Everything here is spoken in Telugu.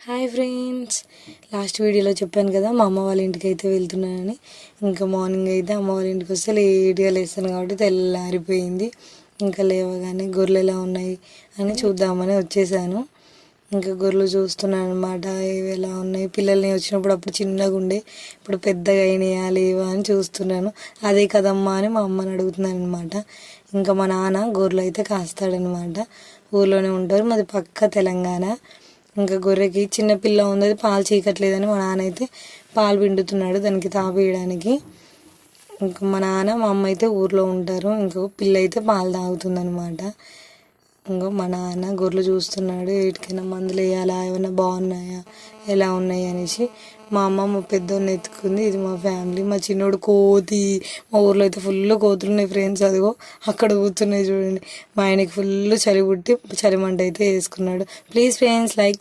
హాయ్ ఫ్రెండ్స్, లాస్ట్ వీడియోలో చెప్పాను కదా మా అమ్మ వాళ్ళ ఇంటికి అయితే వెళ్తున్నానని. ఇంకా మార్నింగ్ అయితే అమ్మ వాళ్ళ ఇంటికి వస్తే లేట్గా లేస్తాను కాబట్టి తెల్లారిపోయింది. ఇంకా లేవగానే గొర్రెలు ఎలా ఉన్నాయి అని చూద్దామని వచ్చేసాను. ఇంకా గొర్రెలు చూస్తున్నాను అనమాట, ఇవి ఎలా ఉన్నాయి. పిల్లల్ని వచ్చినప్పుడు అప్పుడు చిన్నగా ఉండే, ఇప్పుడు పెద్దగా అయినాయా లేవా అని చూస్తున్నాను. అదే కదమ్మా అని మా అమ్మని అడుగుతున్నాను అనమాట. ఇంకా మా నాన్న గొర్రెలు అయితే కాస్తాడనమాట. ఊర్లోనే ఉంటారు, మాది పక్క తెలంగాణ. ఇంకా గొర్రెకి చిన్న పిల్ల ఉంది, అది పాలు చీకట్లేదని మా నాన్న అయితే పాలు పిండుతున్నాడు దానికి తాపేయడానికి. ఇంకా మా నాన్న మా అమ్మ అయితే ఊర్లో ఉంటారు. ఇంకో పిల్ల అయితే పాలు తాగుతుందనమాట. ఇంకో మా నాన్న గొర్రెలు చూస్తున్నాడు, వీటికైనా మందులు వేయాలా, ఏమైనా బాగున్నాయా ఎలా ఉన్నాయి అనేసి. మా అమ్మ మా పెద్దోడిని ఎత్తుకుంది. ఇది మా ఫ్యామిలీ. మా చిన్నోడు కోతి, మా ఊర్లో అయితే ఫుల్ కోతులు ఉన్నాయి ఫ్రెండ్స్. అదిగో అక్కడ కూర్చున్నాయి చూడండి. మా ఆయనకి ఫుల్ చలి పుట్టి చలిమంట అయితే వేసుకున్నాడు. Please friends like